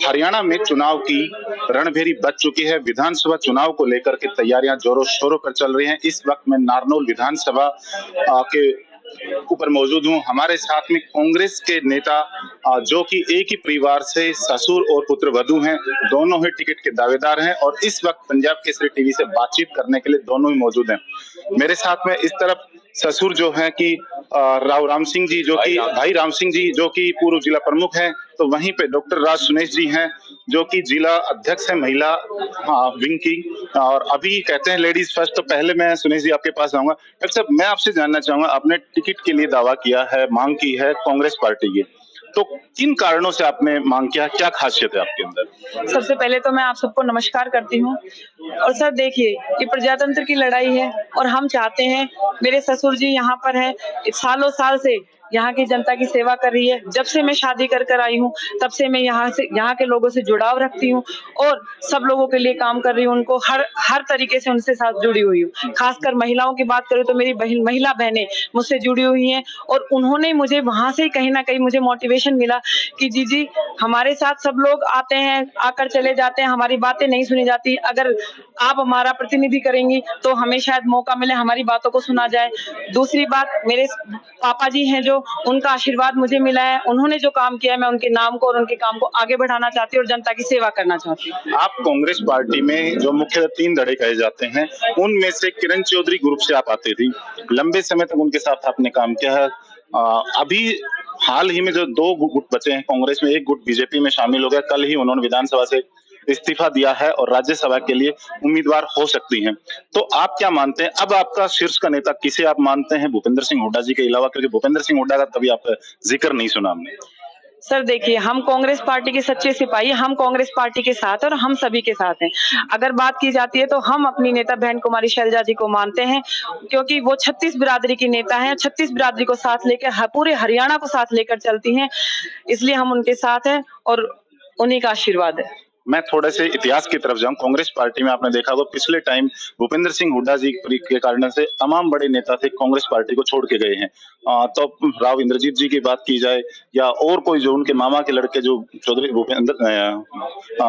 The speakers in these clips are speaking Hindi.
हरियाणा में चुनाव की रणभेरी बज चुकी है। विधानसभा चुनाव को लेकर के तैयारियां जोरों शोरों पर चल रही हैं। इस वक्त मैं नारनौल विधानसभा के ऊपर मौजूद हूँ। हमारे साथ में कांग्रेस के नेता जो कि एक ही परिवार से ससुर और पुत्र वधू हैं, दोनों ही टिकट के दावेदार हैं और इस वक्त पंजाब केसरी टीवी से बातचीत करने के लिए दोनों ही मौजूद हैं। मेरे साथ में इस तरफ ससुर जो है कि राव राम सिंह जी, जो कि भाई राम सिंह जी, जो कि पूर्व जिला प्रमुख हैं, तो वहीं पे डॉक्टर राज सुनेश जी हैं, जो कि जिला अध्यक्ष है महिला विंग की, और अभी कहते हैं लेडीज फर्स्ट। तो पहले मैं सुनेश जी आपके पास आऊंगा। डॉक्टर साहब, मैं आपसे जानना चाहूंगा, आपने टिकट के लिए दावा किया है, मांग की है कांग्रेस पार्टी की, तो किन कारणों से आपने मांग किया, क्या खासियत है आपके अंदर? सबसे पहले तो मैं आप सबको नमस्कार करती हूँ। और सर देखिए, ये प्रजातंत्र की लड़ाई है और हम चाहते हैं, मेरे ससुर जी यहाँ पर हैं, सालों साल से यहाँ की जनता की सेवा कर रही है। जब से मैं शादी कर आई हूँ, तब से मैं यहाँ के लोगों से जुड़ाव रखती हूँ और सब लोगों के लिए काम कर रही हूँ। उनको हर तरीके से उनसे साथ जुड़ी हुई हूँ। खासकर महिलाओं की बात करूँ तो मेरी महिला बहनें मुझसे जुड़ी हुई हैं और उन्होंने मुझे वहां से कहीं ना कहीं मुझे मोटिवेशन मिला कि जी हमारे साथ सब लोग आते हैं, आकर चले जाते हैं, हमारी बातें नहीं सुनी जाती। अगर आप हमारा प्रतिनिधि करेंगी तो हमें शायद मौका मिले, हमारी बातों को सुना जाए। दूसरी बात, मेरे पापा जी हैं, जो उनका आशीर्वाद मुझे मिला है, उन्होंने जो काम किया है, मैं उनके नाम को और उनके काम को आगे बढ़ाना चाहती हूँ और जनता की सेवा करना चाहती हूँ। आप कांग्रेस पार्टी में जो मुख्य 3 धड़े कहे जाते हैं, उनमें से किरण चौधरी ग्रुप से आप आते थी, लंबे समय तक उनके साथ आपने काम किया है। अभी हाल ही में जो 2 गुट बचे हैं कांग्रेस में, एक गुट बीजेपी में शामिल हो गया, कल ही उन्होंने विधानसभा से इस्तीफा दिया है और राज्यसभा के लिए उम्मीदवार हो सकती हैं। तो आप क्या मानते हैं, अब आपका शीर्ष का नेता किसे आप मानते हैं भूपेंद्र सिंह हुड्डा जी के अलावा? क्योंकि भूपेंद्र सिंह हुड्डा का कभी आप जिक्र नहीं सुना हमने। सर देखिए, हम कांग्रेस पार्टी के सच्चे सिपाही, हम कांग्रेस पार्टी के साथ और हम सभी के साथ हैं। अगर बात की जाती है तो हम अपनी नेता बहन कुमारी शैलजा जी को मानते हैं, क्योंकि वो 36 बिरादरी की नेता हैं। 36 बिरादरी को साथ लेकर पूरे हरियाणा को साथ लेकर चलती हैं, इसलिए हम उनके साथ हैं और उन्हीं का आशीर्वाद है। मैं थोड़े से इतिहास की तरफ जाऊं। कांग्रेस पार्टी में आपने देखा होगा पिछले टाइम भूपेंद्र सिंह हुड्डा जी के कारण से तमाम बड़े नेता थे कांग्रेस पार्टी को छोड़ के गए हैं। तो राव इंद्रजीत जी की बात की जाए या और कोई जो उनके मामा के लड़के जो चौधरी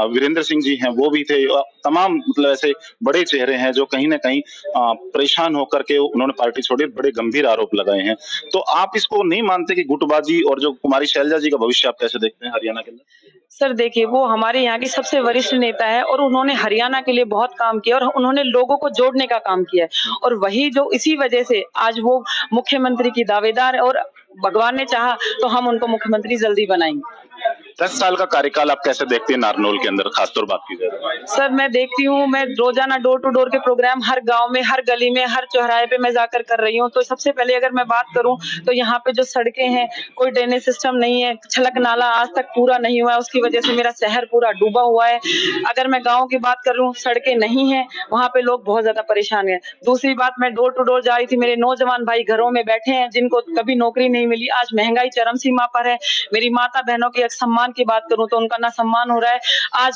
वीरेंद्र सिंह जी हैं, वो भी थे। तमाम मतलब ऐसे बड़े चेहरे हैं जो कहीं ना कहीं परेशान होकर के उन्होंने पार्टी छोड़ी, बड़े गंभीर आरोप लगाए हैं। तो आप इसको नहीं मानते कि गुटबाजी और जो कुमारी शैलजा जी का भविष्य आप कैसे देखते हैं हरियाणा के अंदर? सर देखिए, वो हमारे यहाँ की सबसे वरिष्ठ नेता है और उन्होंने हरियाणा के लिए बहुत काम किया और उन्होंने लोगों को जोड़ने का काम किया है और वही जो इसी वजह से आज वो मुख्यमंत्री की दावेदार है और भगवान ने चाहा तो हम उनको मुख्यमंत्री जल्दी बनाएंगे। 10 साल का कार्यकाल आप कैसे देखते हैं नारनौल के अंदर, खासतौर बात की जाए? सर मैं देखती हूँ, मैं रोजाना डोर टू डोर के प्रोग्राम हर गांव में, हर गली में, हर चौराहे पे मैं जाकर कर रही हूँ। तो सबसे पहले अगर मैं बात करूँ तो यहाँ पे जो सड़कें हैं, कोई ड्रेनेज सिस्टम नहीं है, छलक नाला आज तक पूरा नहीं हुआ है, उसकी वजह से मेरा शहर पूरा डूबा हुआ है। अगर मैं गाँव की बात करूँ, सड़कें नहीं है, वहाँ पे लोग बहुत ज्यादा परेशान है। दूसरी बात, मैं डोर टू डोर जा रही थी, मेरे नौजवान भाई घरों में बैठे हैं जिनको कभी नौकरी नहीं मिली, आज महंगाई चरम सीमा पर है। मेरी माता बहनों के सम्मान की बात करूं तो उनका ना सम्मान हो रहा है। आज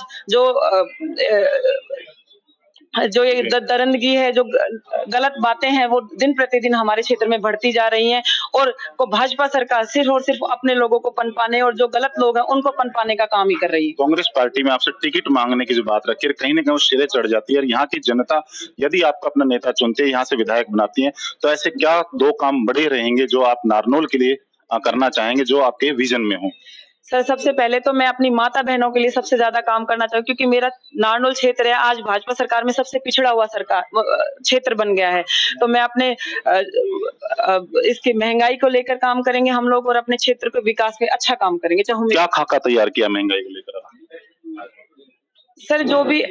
जो ये दरिंदगी है, जो गलत बातें हैं, वो दिन प्रतिदिन हमारे क्षेत्र में बढ़ती जा रही हैं और भाजपा सरकार सिर्फ और सिर्फ अपने लोगों को पनपाने और जो गलत लोग हैं उनको पनपाने का काम ही कर रही है। कांग्रेस पार्टी में आपसे टिकट मांगने की जो बात रखी है, कहीं ना कहीं वो सिरे चढ़ जाती है और यहाँ की जनता यदि आपको अपना नेता चुनती है, यहाँ से विधायक बनाती है, तो ऐसे क्या 2 काम बड़े रहेंगे जो आप नारनौल के लिए करना चाहेंगे, जो आपके विजन में हो? सर सबसे पहले तो मैं अपनी माता बहनों के लिए सबसे ज्यादा काम करना चाहूँ, क्योंकि मेरा नारनौल क्षेत्र है आज भाजपा सरकार में सबसे पिछड़ा हुआ सरकार क्षेत्र बन गया है। तो मैं अपने इसके महंगाई को लेकर काम करेंगे हम लोग और अपने क्षेत्र के विकास में अच्छा काम करेंगे। चाहे क्या खाका तैयार किया महंगाई को लेकर? सर जो भी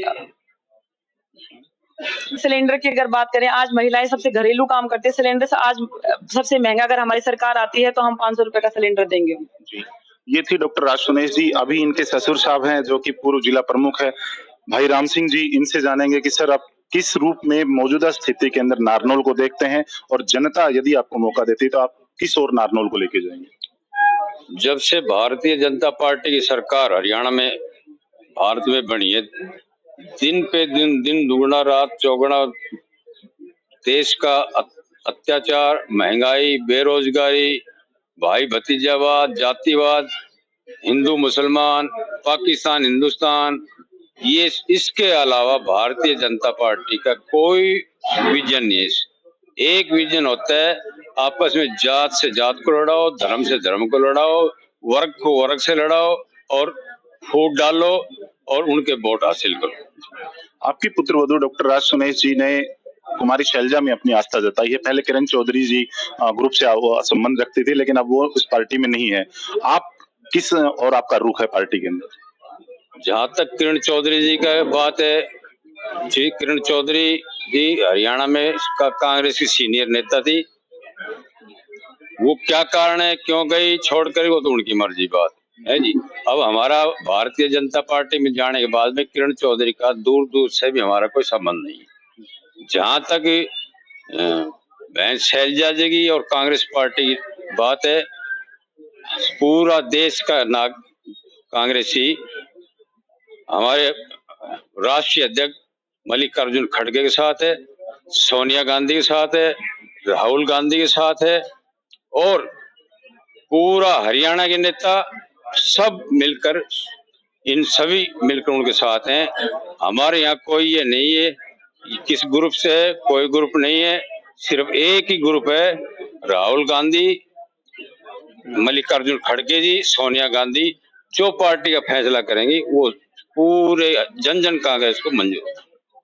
सिलेंडर की अगर बात करें, आज महिलाएं सबसे घरेलू काम करते हैं, सिलेंडर से आज सबसे महंगा अगर हमारी सरकार आती है तो हम 500 रुपए का सिलेंडर देंगे। ये थी डॉक्टर राज सुनेश जी। अभी इनके ससुर साहब हैं जो कि पूर्व जिला प्रमुख है भाई राम सिंह जी, इनसे जानेंगे कि सर आप किस रूप में मौजूदा स्थिति के अंदर नारनौल को देखते हैं और जनता यदि आपको मौका देती है तो आप किस ओर नारनौल को लेके जाएंगे? जब से भारतीय जनता पार्टी की सरकार हरियाणा में भारत में बनी है, दिन पे दिन दुगना रात चौगुना देश का अत्याचार, महंगाई, बेरोजगारी, भाई भतीजावाद, जातिवाद, हिंदू मुसलमान, पाकिस्तान हिंदुस्तान, ये इसके अलावा भारतीय जनता पार्टी का कोई विजन नहीं है। एक विजन होता है, आपस में जात से जात को लड़ाओ, धर्म से धर्म को लड़ाओ, वर्ग को वर्ग से लड़ाओ और फूट डालो और उनके वोट हासिल करो। आपकी पुत्रवधू डॉक्टर राज सुनेश जी ने कुमारी शैलजा में अपनी आस्था जताई है। पहले किरण चौधरी जी ग्रुप से संबंध रखती थी, लेकिन अब वो उस पार्टी में नहीं है। आप किस और आपका रुख है पार्टी के अंदर? जहां तक किरण चौधरी जी का बात है, जी किरण चौधरी जी हरियाणा में कांग्रेस की सीनियर नेता थी। वो क्या कारण है, क्यों गई छोड़कर, वो तो उनकी मर्जी बात है जी। अब हमारा भारतीय जनता पार्टी में जाने के बाद में किरण चौधरी का दूर दूर से भी हमारा कोई संबंध नहीं है। जहां तक बहन शैलजा जी की और कांग्रेस पार्टी की बात है, पूरा देश का नाग कांग्रेसी हमारे राष्ट्रीय अध्यक्ष मल्लिकार्जुन खड़गे के साथ है, सोनिया गांधी के साथ है, राहुल गांधी के साथ है और पूरा हरियाणा के नेता सब मिलकर, इन सभी मिलकर उनके साथ हैं। हमारे यहाँ कोई ये नहीं है किस ग्रुप से है, कोई ग्रुप नहीं है, सिर्फ एक ही ग्रुप है, राहुल गांधी, मल्लिकार्जुन खड़गे जी, सोनिया गांधी। जो पार्टी का फैसला करेंगी वो पूरे जन जन कांग्रेस को मंजूर है।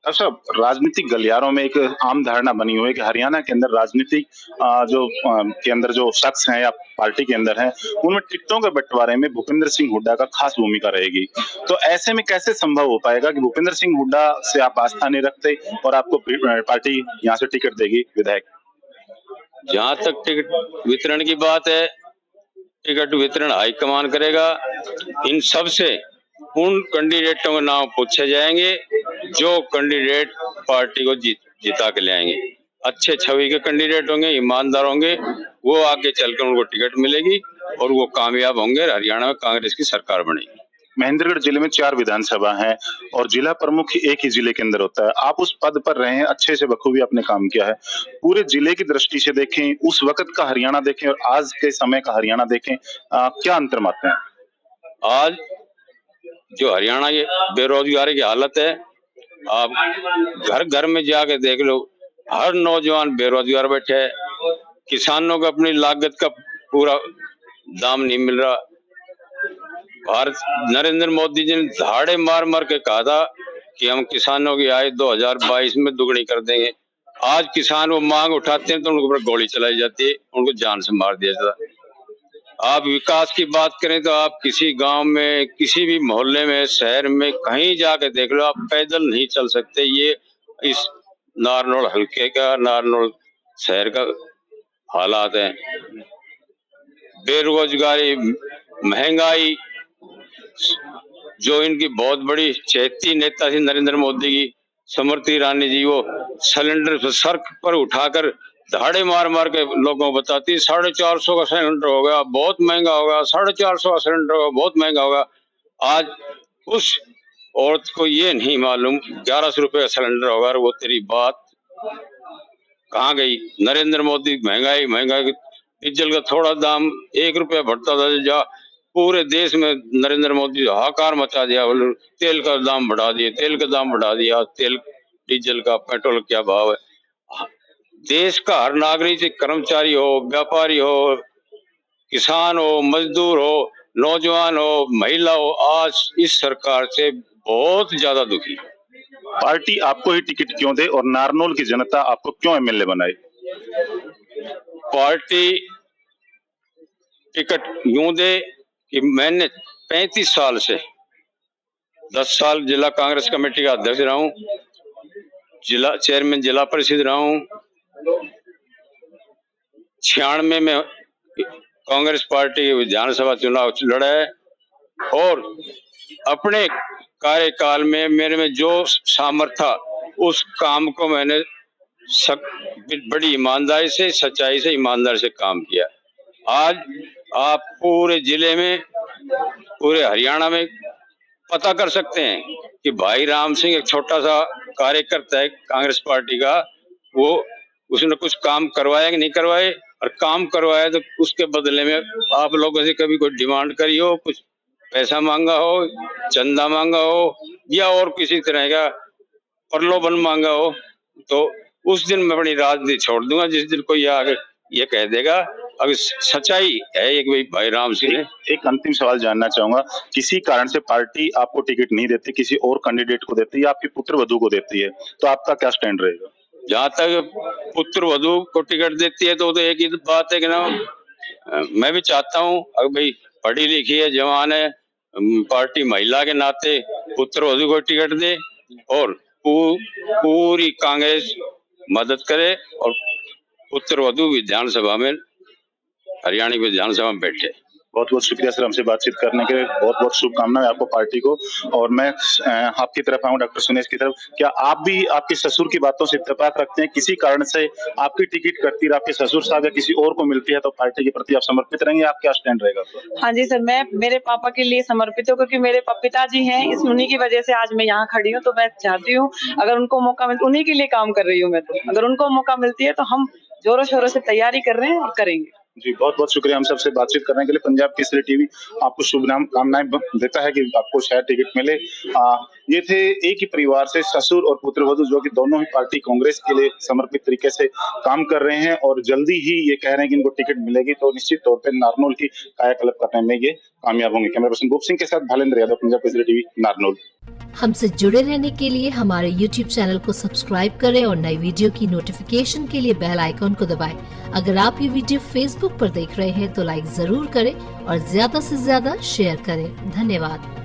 अच्छा, राजनीतिक गलियारों में एक आम धारणा बनी हुई है कि हरियाणा के अंदर राजनीतिक के अंदर जो शख्स हैं या पार्टी के अंदर हैं, उनमें टिकटों के बंटवारे में भूपेंद्र सिंह हुड्डा का खास भूमिका रहेगी। तो ऐसे में कैसे संभव हो पाएगा कि भूपेंद्र सिंह हुड्डा से आप आस्था नहीं रखते और आपको पार्टी यहाँ से टिकट देगी विधायक? जहाँ तक टिकट वितरण की बात है, टिकट वितरण हाईकमान करेगा। इन सब से उन कैंडिडेटों के नाम पूछे जाएंगे जो कैंडिडेट पार्टी को जिता के ले आएंगे। अच्छे छवि के कैंडिडेट होंगे, ईमानदार होंगे, वो आगे चलकर उनको टिकट मिलेगी और वो कामयाब होंगे, हरियाणा में कांग्रेस की सरकार बनेगी। महेंद्रगढ़ जिले में 4 विधानसभा हैं और जिला प्रमुख एक ही जिले के अंदर होता है। आप उस पद पर रहे हैं, अच्छे से बखूबी आपने काम किया है। पूरे जिले की दृष्टि से देखें, उस वक्त का हरियाणा देखें और आज के समय का हरियाणा देखें, क्या अंतर मानते हैं? आज जो हरियाणा की बेरोजगारी की हालत है, आप घर घर में जाके देख लो, हर नौजवान बेरोजगार बैठे है। किसानों को अपनी लागत का पूरा दाम नहीं मिल रहा। भारत नरेंद्र मोदी जी ने धाड़े मार मार के कहा था कि हम किसानों की आय 2022 में दुगनी कर देंगे। आज किसान वो मांग उठाते हैं तो उनके ऊपर गोली चलाई जाती है, उनको जान से मार दिया जाता है। आप विकास की बात करें तो आप किसी गांव में, किसी भी मोहल्ले में, शहर में कहीं जाके देख लो, आप पैदल नहीं चल सकते। ये इस नारनौल हल्के का, नारनौल शहर का हालात है। बेरोजगारी, महंगाई, जो इनकी बहुत बड़ी चहेती नेता थी नरेंद्र मोदी की, स्मृति ईरानी जी, वो सिलेंडर सर पर उठाकर धाड़े मार मार के लोगों को बताती 450 का सिलेंडर होगा, बहुत महंगा होगा, 450 का सिलेंडर होगा, बहुत महंगा होगा। आज उस औरत को ये नहीं मालूम 1100 रुपए का सिलेंडर होगा, वो तेरी बात कहाँ गई। नरेंद्र मोदी महंगाई डीजल का थोड़ा दाम 1 रुपया बढ़ता था, जा पूरे देश में नरेंद्र मोदी हाहाकार मचा दिया। तेल का दाम बढ़ा दिए, तेल का दाम बढ़ा दिया, तेल डीजल का, पेट्रोल क्या भाव है। देश का हर नागरिक, कर्मचारी हो, व्यापारी हो, किसान हो, मजदूर हो, नौजवान हो, महिला हो, आज इस सरकार से बहुत ज्यादा दुखी है। पार्टी आपको ही टिकट क्यों दे और नारनौल की जनता आपको क्यों एमएलए बनाए? पार्टी टिकट यूं दे कि मैंने 35 साल से 10 साल जिला कांग्रेस कमेटी का अध्यक्ष रहा हूं, जिला चेयरमैन जिला परिषद रहा हूं। 96 में कांग्रेस पार्टी के विधानसभा चुनाव लड़ा है और अपने कार्यकाल में मेरे में जो सामर्थ्य था उस काम को मैंने बड़ी ईमानदारी से, सच्चाई से, ईमानदारी से काम किया। आज आप पूरे जिले में, पूरे हरियाणा में पता कर सकते हैं कि भाई राम सिंह एक छोटा सा कार्यकर्ता है कांग्रेस पार्टी का, वो उसने कुछ काम करवाया कि नहीं करवाए, और काम करवाया तो उसके बदले में आप लोगों से कभी कोई डिमांड करी हो, कुछ पैसा मांगा हो, चंदा मांगा हो या और किसी तरह का प्रलोभन मांगा हो, तो उस दिन मैं अपनी राजनीति छोड़ दूंगा। जिस दिन कोई आगे ये कह देगा अगर सच्चाई है एक भाई राम सिंह ने। एक अंतिम सवाल जानना चाहूंगा, किसी कारण से पार्टी आपको टिकट नहीं देती, किसी और कैंडिडेट को देती है या आपकी पुत्र वधू को देती है, तो आपका क्या स्टैंड रहेगा? जहाँ तक पुत्र वधू को टिकट देती है तो एक ही बात है कि ना, मैं भी चाहता हूँ अगर भाई पढ़ी लिखी है, जवान है, पार्टी महिला के नाते पुत्र वधू को टिकट दे और पूरी कांग्रेस मदद करे और पुत्र वधू विधानसभा में, हरियाणा विधानसभा में बैठे। बहुत बहुत शुक्रिया सर हमसे बातचीत करने के लिए, बहुत बहुत शुभकामनाएं आपको पार्टी को। और मैं आपकी तरफ आऊँ डॉक्टर सुनेश की तरफ, क्या आप भी आपके ससुर की बातों से इत्तेफाक रखते हैं? किसी कारण से आपकी टिकट कटती आपके ससुर साहब या किसी और को मिलती है तो पार्टी के प्रति आप समर्पित रहेंगे, आप क्या स्टैंड रहेगा? हाँ जी सर, मैं मेरे पापा के लिए समर्पित हूँ क्योंकि मेरे पिताजी हैं, इस उन्हीं की वजह से आज मैं यहाँ खड़ी हूँ। तो मैं चाहती हूँ अगर उनको मौका मिलता, उन्हीं के लिए काम कर रही हूँ मैं, तो अगर उनको मौका मिलती है तो हम जोरों शोरों से तैयारी कर रहे हैं और करेंगे। जी बहुत बहुत शुक्रिया हम सबसे बातचीत करने के लिए। पंजाब केसरी टीवी आपको शुभकामनाएं देता है कि आपको शायद टिकट मिले। ये थे एक ही परिवार से ससुर और पुत्रवधू जो कि दोनों ही पार्टी कांग्रेस के लिए समर्पित तरीके से काम कर रहे हैं और जल्दी ही ये कह रहे हैं कि इनको टिकट मिलेगी तो निश्चित तौर पर नारनौल की कायाकल्प करने में ये कामयाब होंगे। कैमरा पर्सन गोप सिंह के साथ भालेंद्र यादव, पंजाब केसरी टीवी, नारनौल। हमसे जुड़े रहने के लिए हमारे YouTube चैनल को सब्सक्राइब करें और नई वीडियो की नोटिफिकेशन के लिए बेल आइकॉन को दबाएं। अगर आप ये वीडियो Facebook पर देख रहे हैं तो लाइक जरूर करें और ज्यादा से ज्यादा शेयर करें। धन्यवाद।